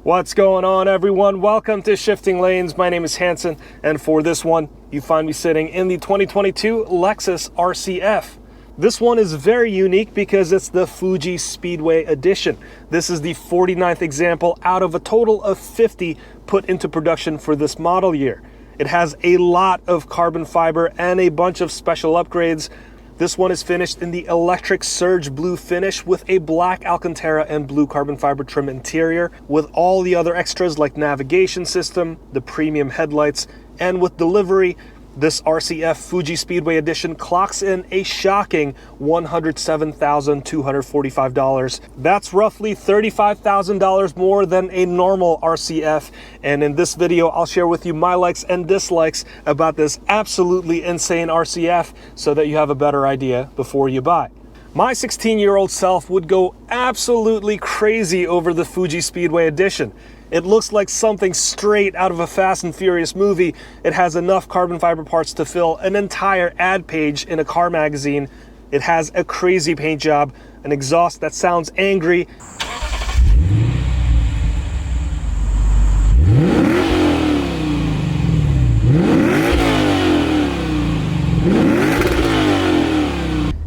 What's going on, everyone? Welcome to Shifting Lanes. My name is Hanson, and for this one, you find me sitting in the 2022 Lexus RCF. This one is very unique because it's the Fuji Speedway edition. This is the 49th example out of a total of 50 put into production for this model year. It has a lot of carbon fiber and a bunch of special upgrades. This one is finished in the electric surge blue finish with a black Alcantara and blue carbon fiber trim interior, with all the other extras like navigation system, the premium headlights, and with delivery, this RCF Fuji Speedway edition clocks in a shocking $107,245. That's roughly $35,000 more than a normal RCF. And in this video, I'll share with you my likes and dislikes about this absolutely insane RCF so that you have a better idea before you buy. My 16-year-old self would go absolutely crazy over the Fuji Speedway edition. It looks like something straight out of a Fast and Furious movie. It has enough carbon fiber parts to fill an entire ad page in a car magazine. It has a crazy paint job, an exhaust that sounds angry,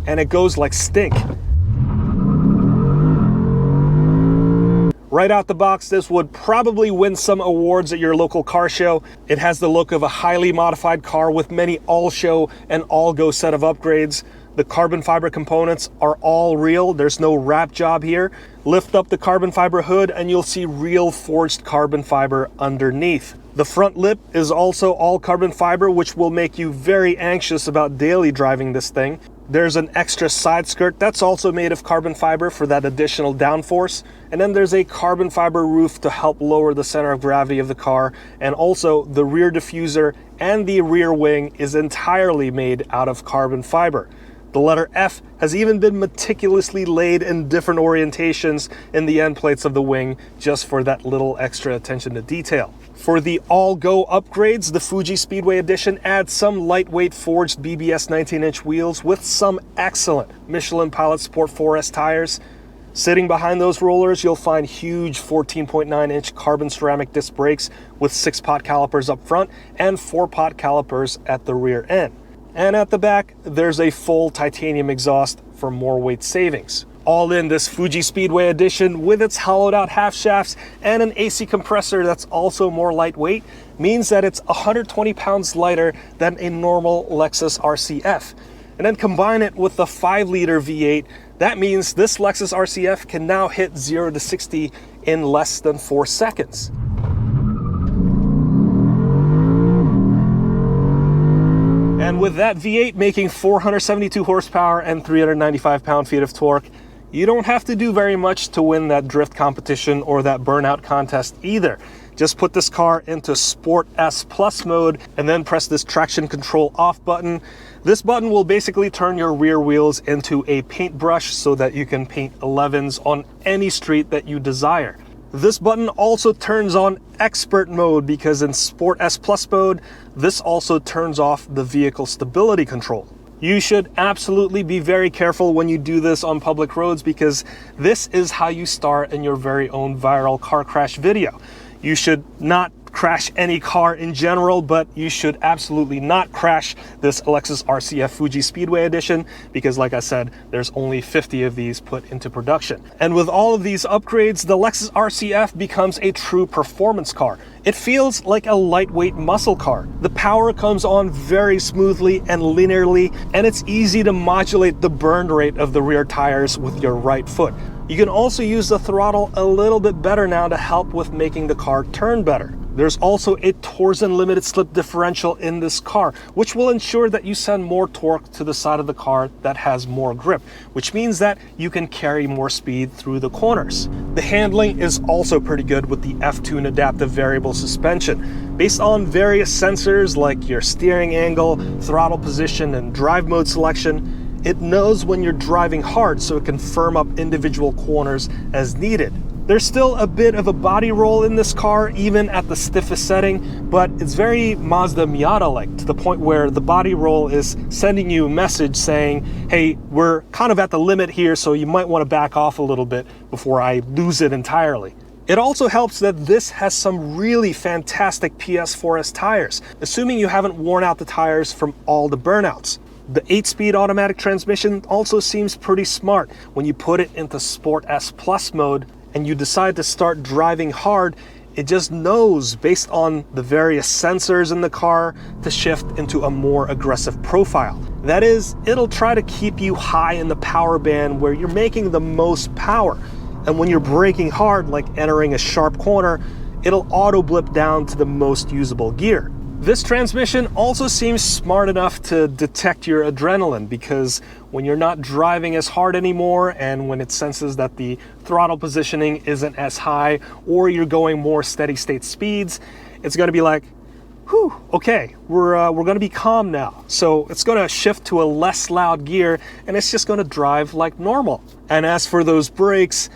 and it goes like stink. Right out the box, this would probably win some awards at your local car show. It has the look of a highly modified car with many all-show and all-go set of upgrades. The carbon fiber components are all real. There's no wrap job here. Lift up the carbon fiber hood and you'll see real forged carbon fiber underneath. The front lip is also all carbon fiber, which will make you very anxious about daily driving this thing. There's an extra side skirt that's also made of carbon fiber for that additional downforce. And then there's a carbon fiber roof to help lower the center of gravity of the car. And also the rear diffuser and the rear wing is entirely made out of carbon fiber. The letter F has even been meticulously laid in different orientations in the end plates of the wing just for that little extra attention to detail. For the all-go upgrades, the Fuji Speedway edition adds some lightweight forged BBS 19-inch wheels with some excellent Michelin Pilot Sport 4S tires. Sitting behind those rollers, you'll find huge 14.9-inch carbon ceramic disc brakes with 6-pot calipers up front and 4-pot calipers at the rear end. And at the back, there's a full titanium exhaust for more weight savings. All in, this Fuji Speedway edition with its hollowed out half shafts and an AC compressor that's also more lightweight means that it's 120 pounds lighter than a normal Lexus RCF. And then combine it with the 5-liter V8, that means this Lexus RCF can now hit 0 to 60 in less than 4 seconds. And with that V8 making 472 horsepower and 395 pound-feet of torque, you don't have to do very much to win that drift competition or that burnout contest either. Just put this car into Sport S Plus mode and then press this traction control off button. This button will basically turn your rear wheels into a paintbrush so that you can paint 11s on any street that you desire. This button also turns on Expert mode because in Sport S Plus mode, this also turns off the vehicle stability control. You should absolutely be very careful when you do this on public roads because this is how you star in your very own viral car crash video. You should not crash any car in general, but you should absolutely not crash this Lexus RCF Fuji Speedway edition because, like I said, there's only 50 of these put into production. And with all of these upgrades, the Lexus RCF becomes a true performance car. It feels like a lightweight muscle car. The power comes on very smoothly and linearly, and it's easy to modulate the burn rate of the rear tires with your right foot. You can also use the throttle a little bit better now to help with making the car turn better. There's also a Torsen limited slip differential in this car, which will ensure that you send more torque to the side of the car that has more grip, which means that you can carry more speed through the corners. The handling is also pretty good with the F-Tune adaptive variable suspension. Based on various sensors like your steering angle, throttle position, and drive mode selection, it knows when you're driving hard so it can firm up individual corners as needed. There's still a bit of a body roll in this car, even at the stiffest setting, but it's very Mazda Miata-like, to the point where the body roll is sending you a message saying, hey, we're kind of at the limit here, so you might want to back off a little bit before I lose it entirely. It also helps that this has some really fantastic PS4S tires, assuming you haven't worn out the tires from all the burnouts. The 8-speed automatic transmission also seems pretty smart when you put it into Sport S Plus mode and you decide to start driving hard. It just knows, based on the various sensors in the car, to shift into a more aggressive profile. That is, it'll try to keep you high in the power band where you're making the most power. And when you're braking hard, like entering a sharp corner, it'll auto blip down to the most usable gear. This transmission also seems smart enough to detect your adrenaline, because when you're not driving as hard anymore and when it senses that the throttle positioning isn't as high or you're going more steady state speeds, it's going to be like, whew, okay, we're going to be calm now. So it's going to shift to a less loud gear and it's just going to drive like normal. And as for those brakes,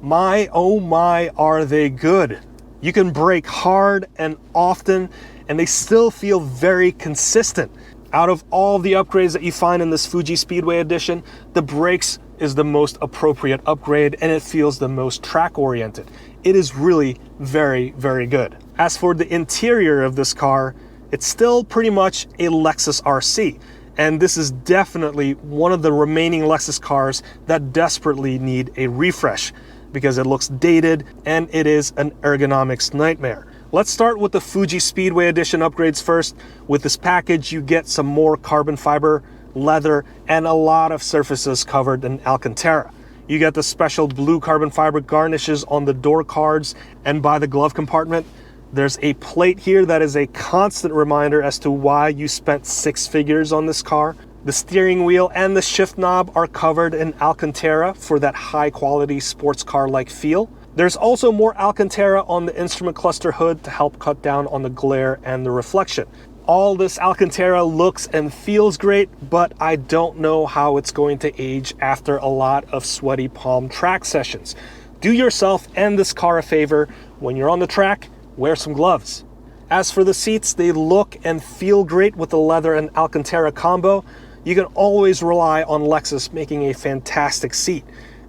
my oh my, are they good. You can brake hard and often and they still feel very consistent. Out of all the upgrades that you find in this Fuji Speedway edition, the brakes is the most appropriate upgrade and it feels the most track oriented. It is really very, very good. As for the interior of this car, it's still pretty much a Lexus RC. And this is definitely one of the remaining Lexus cars that desperately need a refresh because it looks dated and it is an ergonomics nightmare. Let's start with the Fuji Speedway edition upgrades first. With this package, you get some more carbon fiber, leather, and a lot of surfaces covered in Alcantara. You get the special blue carbon fiber garnishes on the door cards and by the glove compartment. There's a plate here that is a constant reminder as to why you spent 6 figures on this car. The steering wheel and the shift knob are covered in Alcantara for that high quality sports car-like feel. There's also more Alcantara on the instrument cluster hood to help cut down on the glare and the reflection. All this Alcantara looks and feels great, but I don't know how it's going to age after a lot of sweaty palm track sessions. Do yourself and this car a favor. When you're on the track, wear some gloves. As for the seats, they look and feel great with the leather and Alcantara combo. You can always rely on Lexus making a fantastic seat.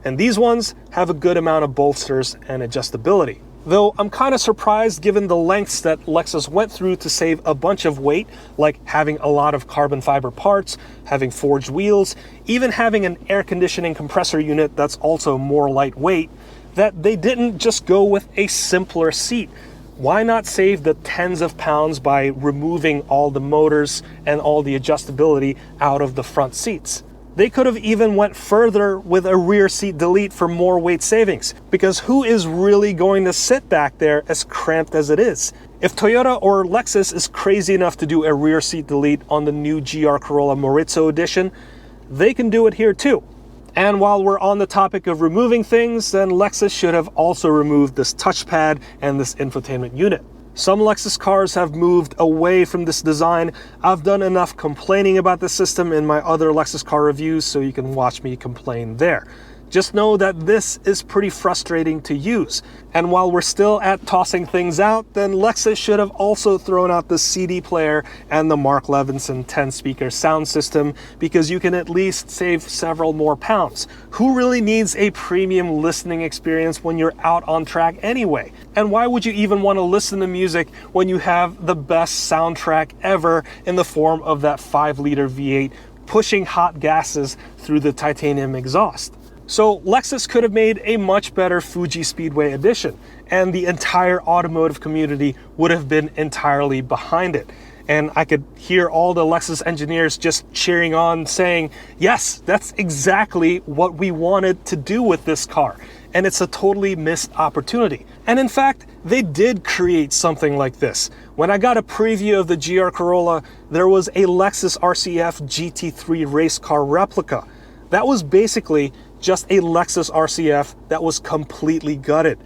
And these ones have a good amount of bolsters and adjustability. Though I'm kind of surprised given the lengths that Lexus went through to save a bunch of weight, like having a lot of carbon fiber parts, having forged wheels, even having an air conditioning compressor unit that's also more lightweight, that they didn't just go with a simpler seat. Why not save the tens of pounds by removing all the motors and all the adjustability out of the front seats? They could have even went further with a rear seat delete for more weight savings, because who is really going to sit back there as cramped as it is? If Toyota or Lexus is crazy enough to do a rear seat delete on the new GR Corolla Morizo edition, they can do it here too. And while we're on the topic of removing things, then Lexus should have also removed this touchpad and this infotainment unit. Some Lexus cars have moved away from this design. I've done enough complaining about the system in my other Lexus car reviews, so you can watch me complain there. Just know that this is pretty frustrating to use. And while we're still at tossing things out, then Lexus should have also thrown out the CD player and the Mark Levinson 10-speaker sound system, because you can at least save several more pounds. Who really needs a premium listening experience when you're out on track anyway? And why would you even want to listen to music when you have the best soundtrack ever in the form of that 5-liter V8 pushing hot gases through the titanium exhaust? So Lexus could have made a much better Fuji Speedway edition, and the entire automotive community would have been entirely behind it. And I could hear all the Lexus engineers just cheering on, saying, yes, that's exactly what we wanted to do with this car. And it's a totally missed opportunity. And in fact, they did create something like this. When I got a preview of the GR Corolla, there was a Lexus RCF GT3 race car replica. That was basically just a Lexus RCF that was completely gutted.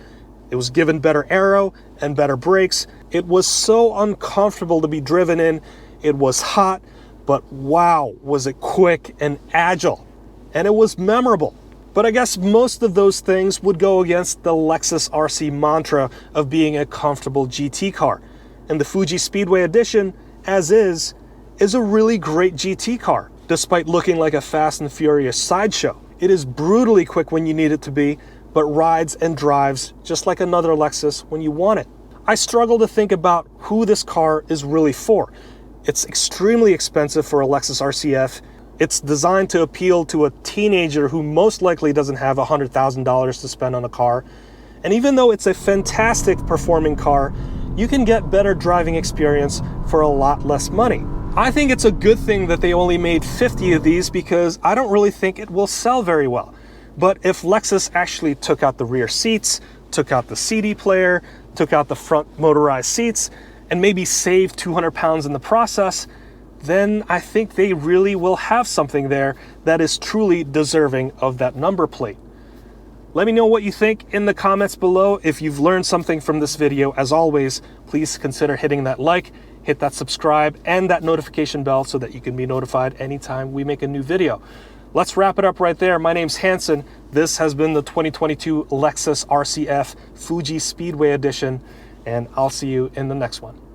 It was given better aero and better brakes. It was so uncomfortable to be driven in. It was hot, but wow, was it quick and agile. And it was memorable. But I guess most of those things would go against the Lexus RC mantra of being a comfortable GT car. And the Fuji Speedway edition, as is a really great GT car, despite looking like a Fast and Furious sideshow. It is brutally quick when you need it to be, but rides and drives just like another Lexus when you want it. I struggle to think about who this car is really for. It's extremely expensive for a Lexus RCF. It's designed to appeal to a teenager who most likely doesn't have $100,000 to spend on a car. And even though it's a fantastic performing car, you can get better driving experience for a lot less money. I think it's a good thing that they only made 50 of these because I don't really think it will sell very well. But if Lexus actually took out the rear seats, took out the CD player, took out the front motorized seats, and maybe saved 200 pounds in the process, then I think they really will have something there that is truly deserving of that number plate. Let me know what you think in the comments below. If you've learned something from this video, as always, please consider hitting that like, hit that subscribe, and that notification bell so that you can be notified anytime we make a new video. Let's wrap it up right there. My name's Hanson. This has been the 2022 Lexus RCF Fuji Speedway Edition, and I'll see you in the next one.